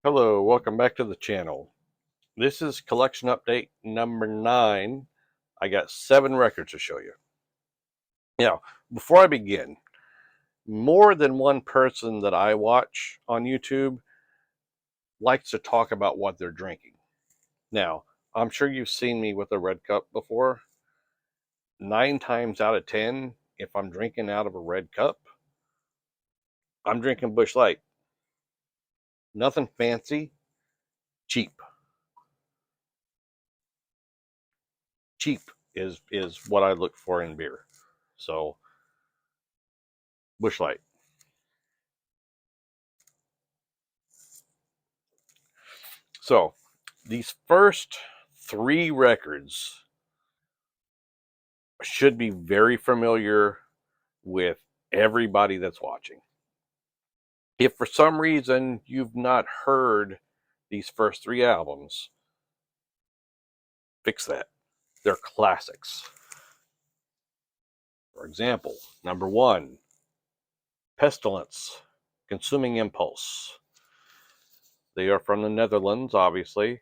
Hello, welcome back to the channel. This is collection update number 9. I got 7 records to show you. Now, before I begin, more than one person that I watch on YouTube likes to talk about what they're drinking. Now, I'm sure you've seen me with a red cup before. 9 times out of 10, if I'm drinking out of a red cup, I'm drinking Busch Light. Nothing fancy, cheap. Cheap is what I look for in beer. So, Busch Light. So, these first 3 records should be very familiar with everybody that's watching. If for some reason you've not heard these first 3 albums, fix that. They're classics. For example, number 1, Pestilence, Consuming Impulse. They are from the Netherlands, obviously.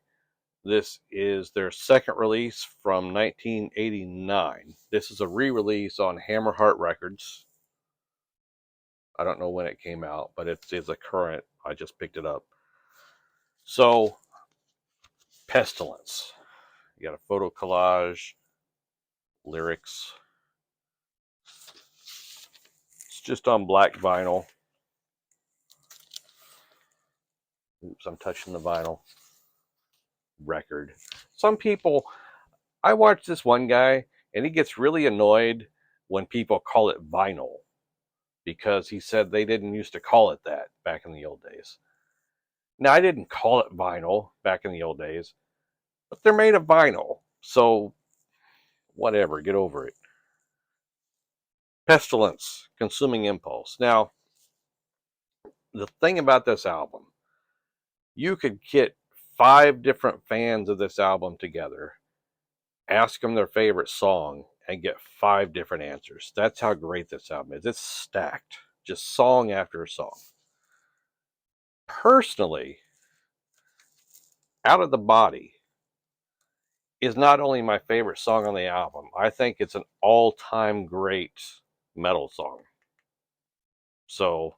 This is their second release from 1989. This is a re-release on Hammerheart Records. I don't know when it came out, but it's a current. I just picked it up. So, Pestilence. You got a photo collage, lyrics. It's just on black vinyl. Oops, I'm touching the vinyl. Record. Some people, I watch this one guy, and he gets really annoyed when people call it vinyl, because he said they didn't used to call it that back in the old days. Now, I didn't call it vinyl back in the old days, but they're made of vinyl, so whatever, get over it. Pestilence, Consuming Impulse. Now, the thing about this album, you could get 5 different fans of this album together, ask them their favorite song, and get 5 different answers. That's how great this album is. It's stacked, just song after song. Personally, Out of the Body is not only my favorite song on the album, I think it's an all-time great metal song. So,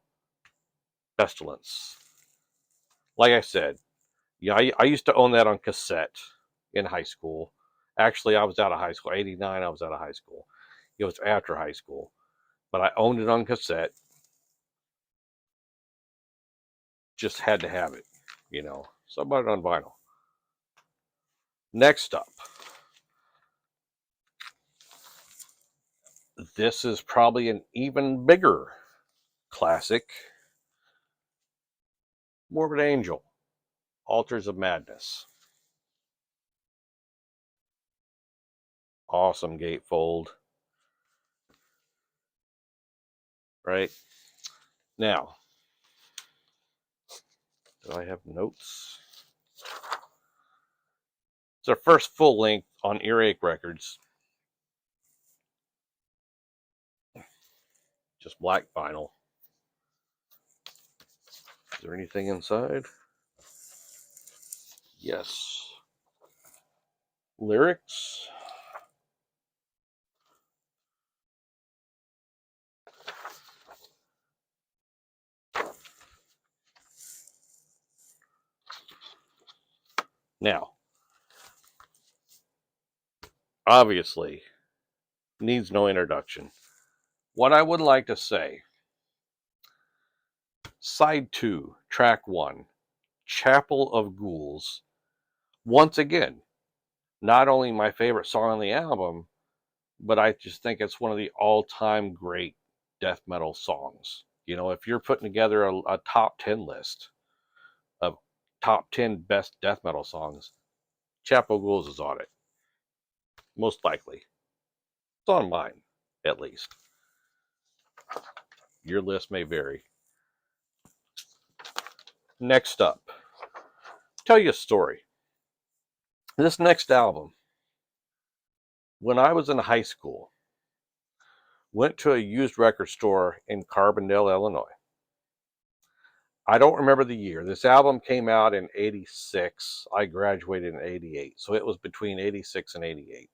Pestilence. Like I said, yeah, I used to own that on cassette in high school. Actually, I was out of high school. 89, I was out of high school. It was after high school. But I owned it on cassette. Just had to have it, you know. So I bought it on vinyl. Next up, this is probably an even bigger classic. Morbid Angel, Altars of Madness. Awesome gatefold. Right? Now, do I have notes? It's our first full length on Earache Records. Just black vinyl. Is there anything inside? Yes. Lyrics. Now, obviously, needs no introduction. What I would like to say, Side 2, Track 1, Chapel of Ghouls. Once again, not only my favorite song on the album, but I just think it's one of the all-time great death metal songs. You know, if you're putting together a top 10 list of top 10 best death metal songs, Chapel of Ghouls is on it. Most likely. It's on mine, at least. Your list may vary. Next up, tell you a story. This next album, when I was in high school, went to a used record store in Carbondale, Illinois. I don't remember the year. This album came out in 86. I graduated in 88. So it was between 86 and 88.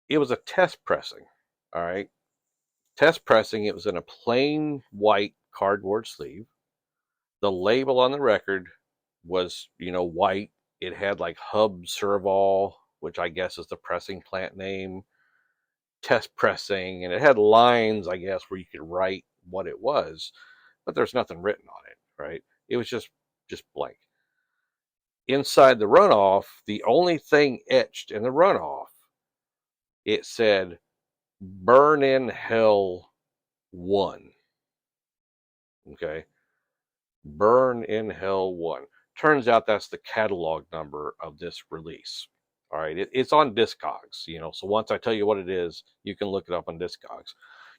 It was a test pressing. All right. Test pressing. It was in a plain white cardboard sleeve. The label on the record was, white. It had like Hub Serval, which I guess is the pressing plant name, test pressing, and it had lines, I guess, where you could write what it was, but there's nothing written on it, right? It was just blank. Inside the runoff, the only thing etched in the runoff, it said "Burn in Hell 1." Okay, Burn in Hell 1. Turns out that's the catalog number of this release. All right, it's on Discogs, so once I tell you what it is, you can look it up on Discogs.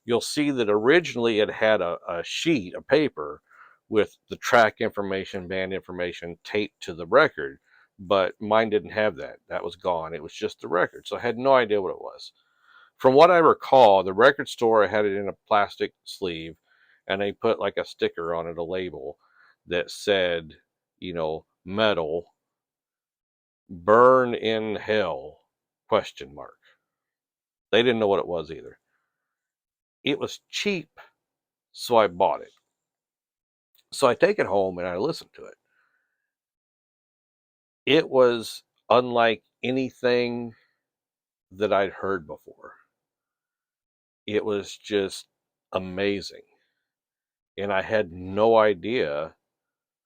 You'll see that originally it had a sheet of paper with the track information, band information taped to the record, but mine didn't have that. That was gone. It was just the record, so I had no idea what it was. From what I recall, the record store had it in a plastic sleeve, and they put like a sticker on it, a label that said, metal, burn in hell, question mark. They didn't know what it was either. It was cheap, so I bought it. So I take it home and I listen to it. It was unlike anything that I'd heard before. It was just amazing. And I had no idea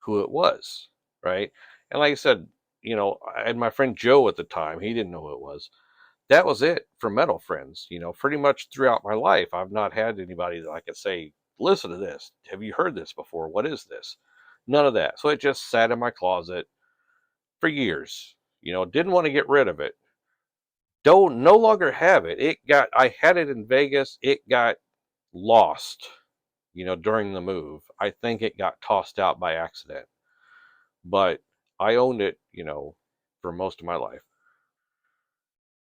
who it was, right? And like I said, I had my friend Joe at the time. He didn't know who it was. That was it for metal friends. Pretty much throughout my life, I've not had anybody that I could say, listen to this. Have you heard this before? What is this? None of that. So it just sat in my closet for years. Didn't want to get rid of it. Don't no longer have it. I had it in Vegas. It got lost, during the move. I think it got tossed out by accident. But I owned it, for most of my life.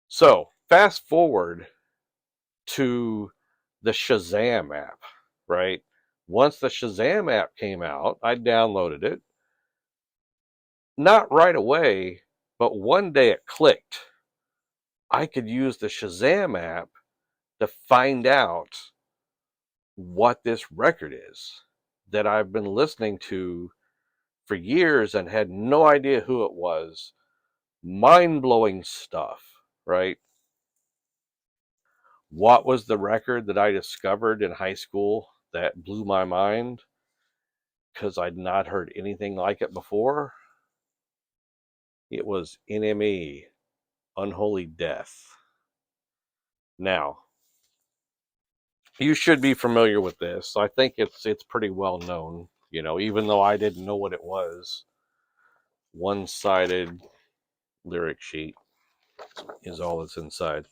So fast forward to the Shazam app, right? Once the Shazam app came out, I downloaded it. Not right away, but one day it clicked. I could use the Shazam app to find out what this record is that I've been listening to for years and had no idea who it was. Mind blowing stuff, right? What was the record that I discovered in high school that blew my mind? Because I'd not heard anything like it before. It was NME Unholy Death. Now, you should be familiar with this. I think it's pretty well known, even though I didn't know what it was. One-sided lyric sheet is all that's inside.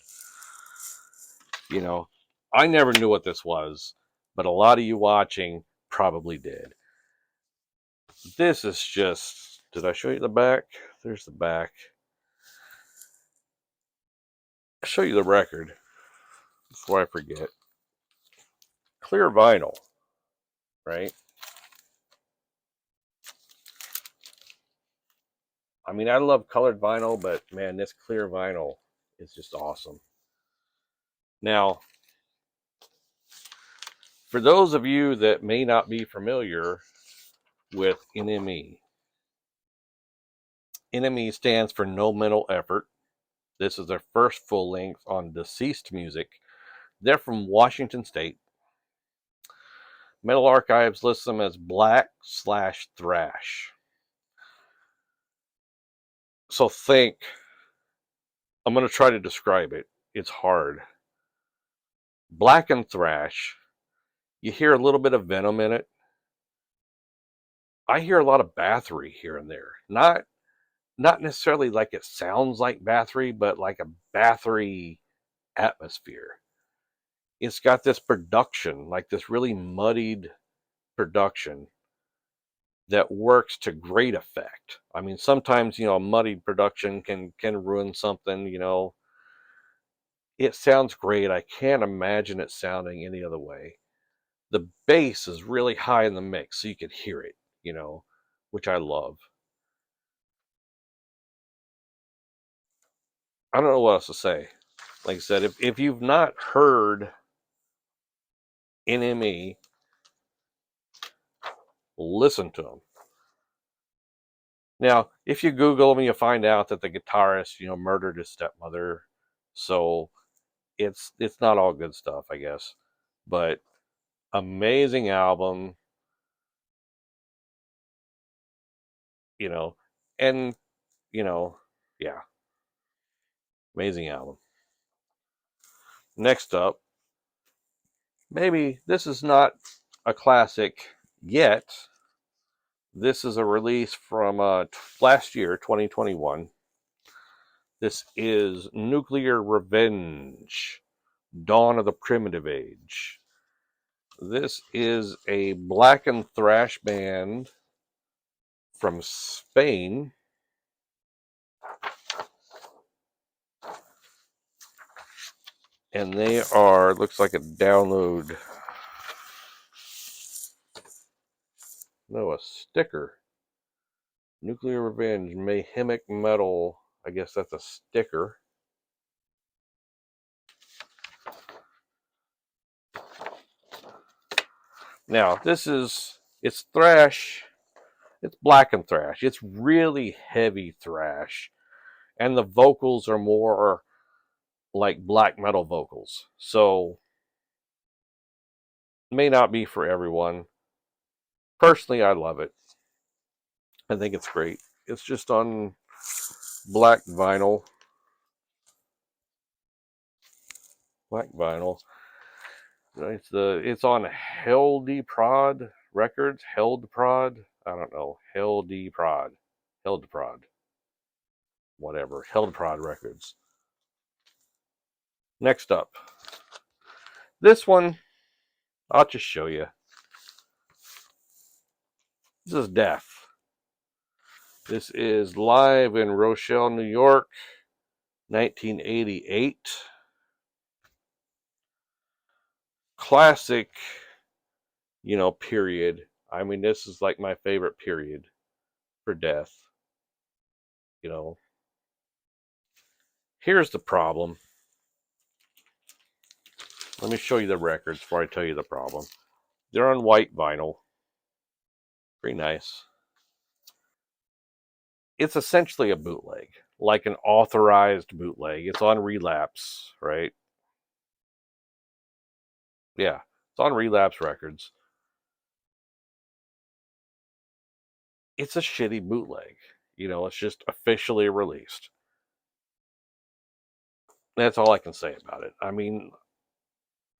I never knew what this was, but a lot of you watching probably did. This is just, did I show you the back? There's the back. I'll show you the record before I forget. Clear vinyl, right? I mean, I love colored vinyl, but man, this clear vinyl is just awesome. Now, for those of you that may not be familiar with NME, NME stands for No Mental Effort. This is their first full length on Deseesed music. They're from Washington State. Metal Archives lists them as black/thrash. So I'm going to try to describe it. It's hard. Black and thrash, you hear a little bit of Venom in it. I hear a lot of Bathory here and there. Not necessarily like it sounds like Bathory, but like a Bathory atmosphere. It's got this production, like this really muddied production that works to great effect. I mean, sometimes, a muddied production can ruin something, It sounds great. I can't imagine it sounding any other way. The bass is really high in the mix, so you could hear it, which I love. I don't know what else to say. Like I said, if you've not heard NME, listen to them. Now, if you Google them, you'll find out that the guitarist, murdered his stepmother. So it's not all good stuff, I guess. But amazing album, and yeah, amazing album. Next up, maybe this is not a classic yet. This is a release from last year, 2021. This is Nuclear Revenge, Dawn of the Primitive Age. This is a black and thrash band from Spain. And they are, looks like a download. No, a sticker. Nuclear Revenge, Mayhemic Metal. I guess that's a sticker. Now, it's thrash. It's black and thrash. It's really heavy thrash. And the vocals are more like black metal vocals. So, may not be for everyone. Personally, I love it. I think it's great. It's just on black vinyl. Black vinyl. It's on Helldprod Records. Helldprod. I don't know. Helldprod. Whatever. Helldprod Records. Next up. This one, I'll just show you. This is Death. This is live in Rochelle, New York, 1988. Classic, period. I mean, this is like my favorite period for Death. Here's the problem. Let me show you the records before I tell you the problem. They're on white vinyl. Pretty nice. It's essentially a bootleg, like an authorized bootleg. It's on Relapse, right? Yeah, it's on Relapse Records. It's a shitty bootleg. It's just officially released. That's all I can say about it. I mean,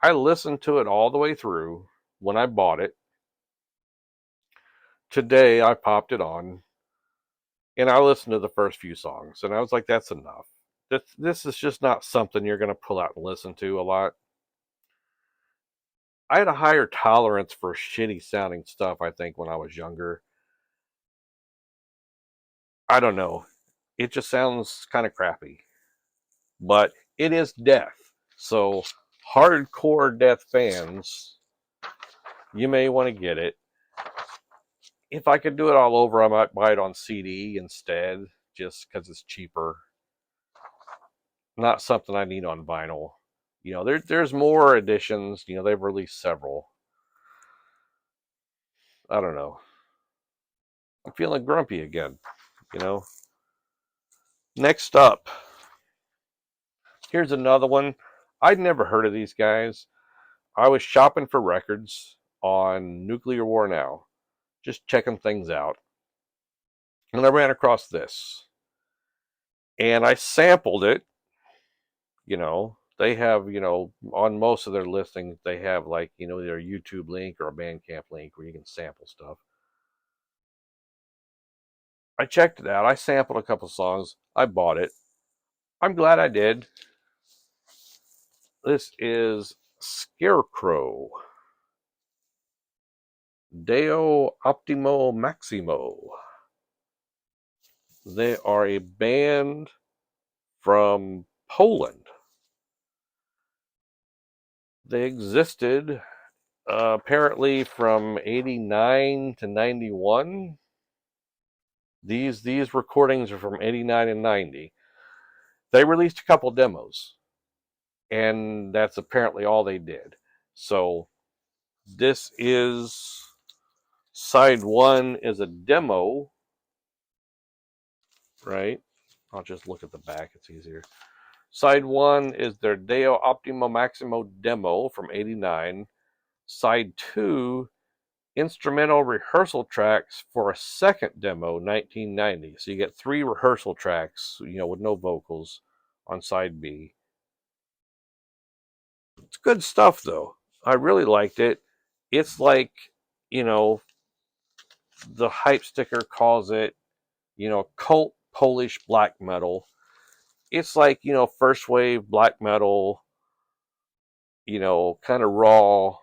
I listened to it all the way through when I bought it. Today, I popped it on and I listened to the first few songs and I was like, that's enough. This is just not something you're going to pull out and listen to a lot. I had a higher tolerance for shitty sounding stuff, I think, when I was younger. I don't know. It just sounds kind of crappy. But it is Death. So, hardcore Death fans, you may want to get it. If I could do it all over, I might buy it on CD instead, just because it's cheaper. Not something I need on vinyl. There's more editions. They've released several. I don't know. I'm feeling grumpy again. Next up, here's another one. I'd never heard of these guys. I was shopping for records on Nuclear War Now, just checking things out. And I ran across this. And I sampled it. They have, on most of their listings, they have like, their YouTube link or a Bandcamp link where you can sample stuff. I checked it out. I sampled a couple songs. I bought it. I'm glad I did. This is Scarecrow. Deo Optimo Maximo. They are a band from Poland. They existed apparently from 89 to 91. These recordings are from 89 and 90. They released a couple demos, and that's apparently all they did. So this is side one is a demo, right? I'll just look at the back, it's easier. Side one is their Deo Optimo Maximo demo from 89. Side two, instrumental rehearsal tracks for a second demo, 1990. So you get 3 rehearsal tracks, with no vocals on side B. It's good stuff, though. I really liked it. It's like, the hype sticker calls it, cult Polish black metal. It's like, first wave black metal, kind of raw,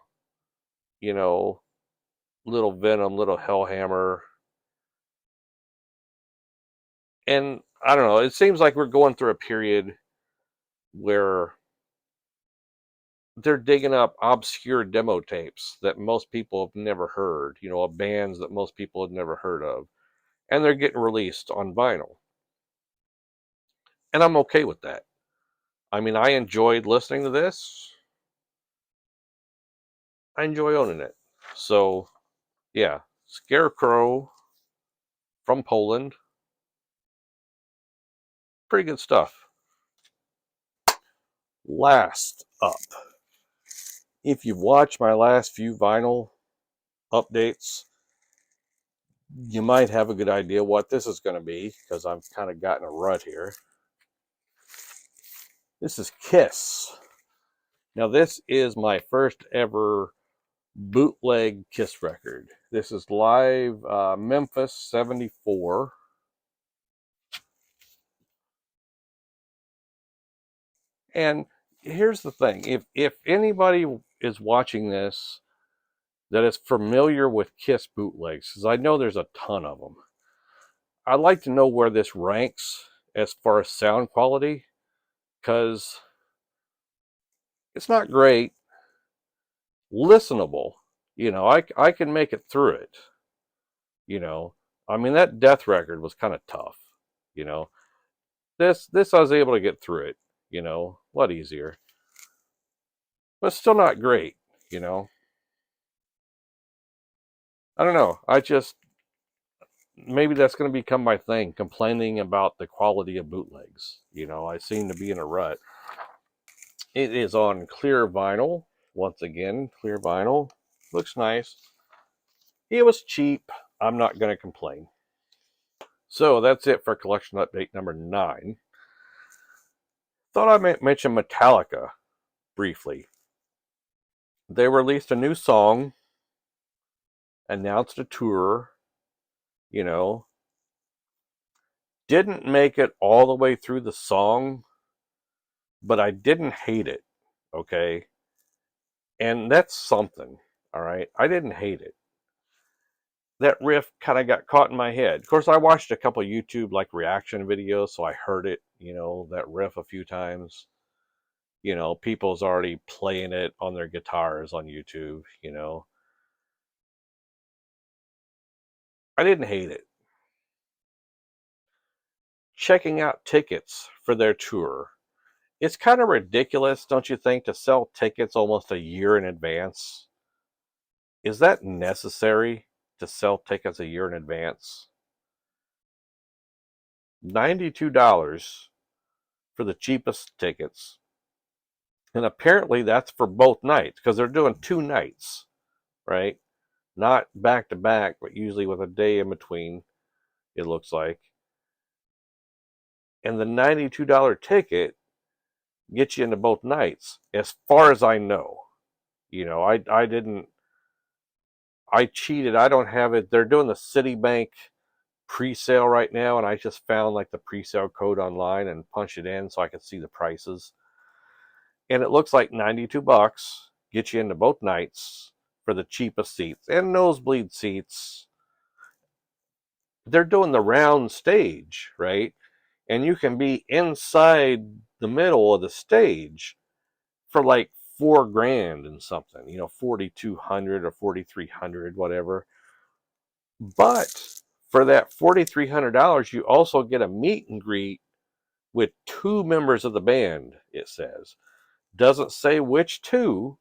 little Venom, little Hellhammer. And I don't know, it seems like we're going through a period where they're digging up obscure demo tapes that most people have never heard, of bands that most people have never heard of, and they're getting released on vinyl. And I'm okay with that. I mean, I enjoyed listening to this. I enjoy owning it. So, yeah, Scarecrow from Poland. Pretty good stuff. Last up, if you've watched my last few vinyl updates, you might have a good idea what this is going to be, because I've kind of gotten a rut here. This is Kiss. Now, this is my first ever bootleg Kiss record. This is live Memphis 74. And here's the thing. If anybody is watching this that is familiar with Kiss bootlegs, because I know there's a ton of them, I'd like to know where this ranks as far as sound quality, because it's not great. Listenable. I can make it through it. I mean, that Death record was kind of tough. This I was able to get through it. A lot easier, but still not great. I don't know. Maybe that's going to become my thing, complaining about the quality of bootlegs. I seem to be in a rut. It is on clear vinyl. Once again, clear vinyl. Looks nice. It was cheap. I'm not going to complain. So that's it for collection update number 9. Thought I might mention Metallica briefly. They released a new song, announced a tour, didn't make it all the way through the song, but I didn't hate it, okay? And that's something, all right? I didn't hate it. That riff kind of got caught in my head. Of course, I watched a couple YouTube reaction videos, so I heard it, that riff a few times. People's already playing it on their guitars on YouTube. I didn't hate it. Checking out tickets for their tour. It's kind of ridiculous, don't you think, to sell tickets almost a year in advance? Is that necessary to sell tickets a year in advance? $92 for the cheapest tickets. And apparently that's for both nights, because they're doing 2 nights, right? Not back to back, but usually with a day in between, it looks like. And the $92 ticket gets you into both nights, as far as I know. I cheated. I don't have it. They're doing the Citibank pre-sale right now, and I just found the pre-sale code online and punched it in so I could see the prices. And it looks like $92 gets you into both nights for the cheapest seats. And nosebleed seats, they're doing the round stage, right? And you can be inside the middle of the stage for $4,000 and something, 4,200 or 4,300, whatever. But for that $4,300, you also get a meet and greet with 2 members of the band, it says. Doesn't say which 2,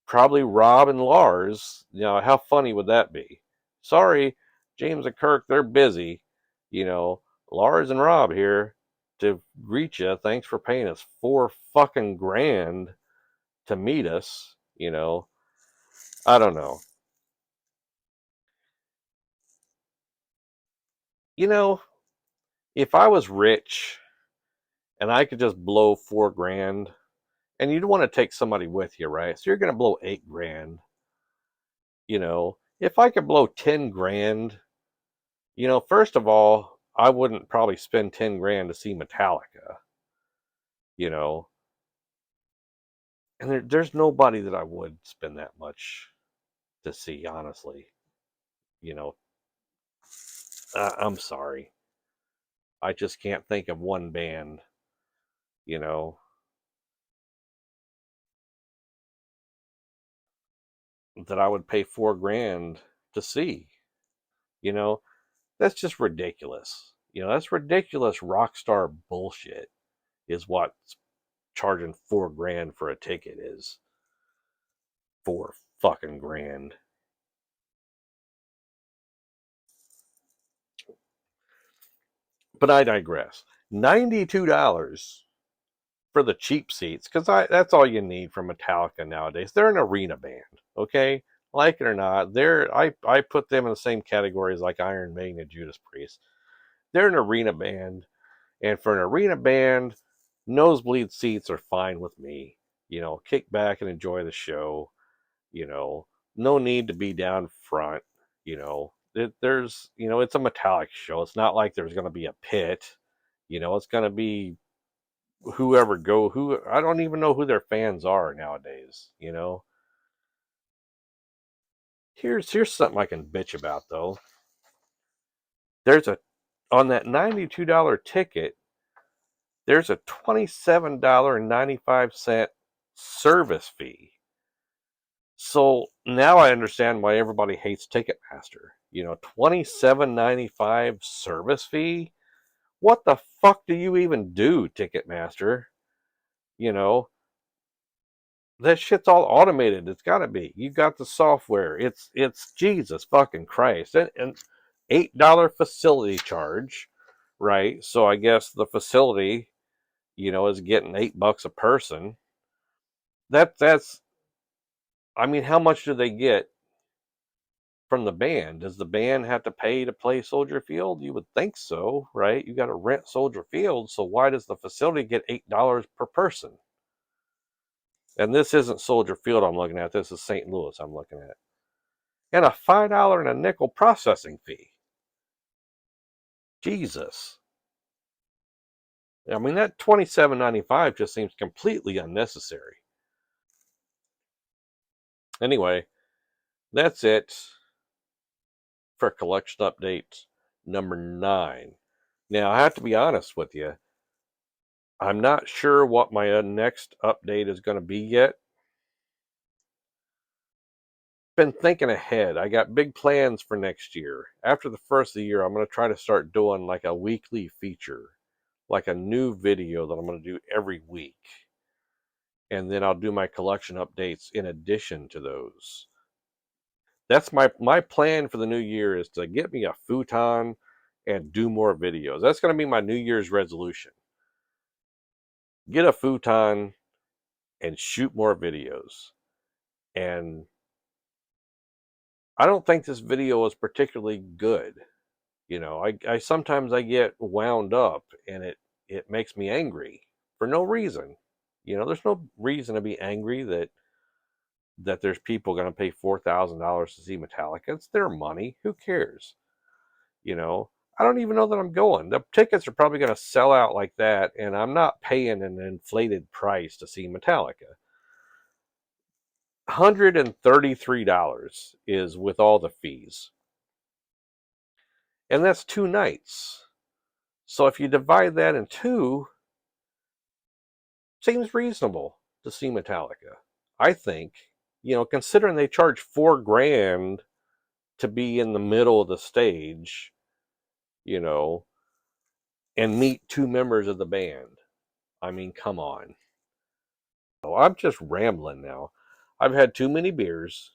probably Rob and Lars. How funny would that be? Sorry, James and Kirk, they're busy. Lars and Rob here to greet you. Thanks for paying us $4,000 to meet us. I don't know. If I was rich and I could just blow $4,000, and you'd want to take somebody with you, right? So you're going to blow $8,000. If I could blow $10,000, first of all, I wouldn't probably spend $10,000 to see Metallica, and there's nobody that I would spend that much to see, honestly. I'm sorry. I just can't think of one band, you know, that I would pay $4,000 to see. You know, that's just ridiculous. That's ridiculous rock star bullshit is what charging $4,000 for a ticket is. $4,000. But I digress. $92 for the cheap seats, because that's all you need from Metallica nowadays. They're an arena band, okay? Like it or not, I put them in the same categories like Iron Maiden and Judas Priest. They're an arena band, and for an arena band, nosebleed seats are fine with me. Kick back and enjoy the show. You know, no need to be down front. It's a Metallica show. It's not like there's going to be a pit. It's going to be who I don't even know who their fans are nowadays. Here's something I can bitch about though. There's a On that $92 ticket, there's a $27.95 service fee. So now I understand why everybody hates Ticketmaster. $27.95 service fee. What the fuck do you even do, Ticketmaster? You know, that shit's all automated. It's got to be. You got the software. It's Jesus fucking Christ. And $8 facility charge, right? So I guess the facility, is getting $8 a person. That's. I mean, how much do they get from the band? Does the band have to pay to play Soldier Field? You would think so, right? You got to rent Soldier Field. So why does the facility get $8 per person? And this isn't Soldier Field I'm looking at. This is St. Louis I'm looking at. And a $5 and a nickel processing fee. Jesus. I mean, that $27.95 just seems completely unnecessary. Anyway, that's it for collection update number 9. Now, I have to be honest with you. I'm not sure what my next update is going to be yet. Been thinking ahead. I got big plans for next year. After the first of the year, I'm going to try to start doing like a weekly feature, like a new video that I'm going to do every week. And then I'll do my collection updates in addition to those. That's my plan for the new year, is to get me a futon and do more videos. That's going to be my New Year's resolution. Get a futon and shoot more videos. And I don't think this video is particularly good. I sometimes I get wound up, and it makes me angry for no reason. There's no reason to be angry that there's people going to pay $4,000 to see Metallica. It's their money. Who cares? I don't even know that I'm going. The tickets are probably going to sell out like that, and I'm not paying an inflated price to see Metallica. $133 is with all the fees. And that's 2 nights. So if you divide that in 2, seems reasonable. to see Metallica. I think, considering they charge $4,000 to be in the middle of the stage, and meet two members of the band. I mean, come on. Oh, I'm just rambling now. I've had too many beers.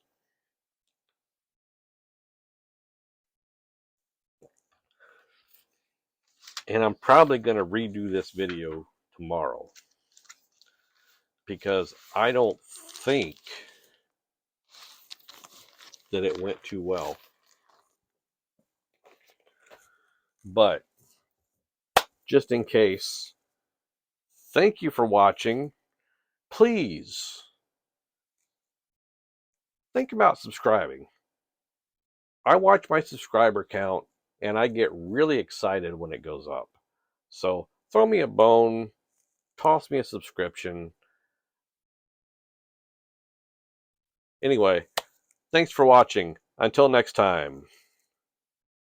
And I'm probably going to redo this video tomorrow. Because I don't think that it went too well. But, just in case, thank you for watching. Please, think about subscribing. I watch my subscriber count, and I get really excited when it goes up. So, throw me a bone, toss me a subscription. Anyway, thanks for watching. Until next time.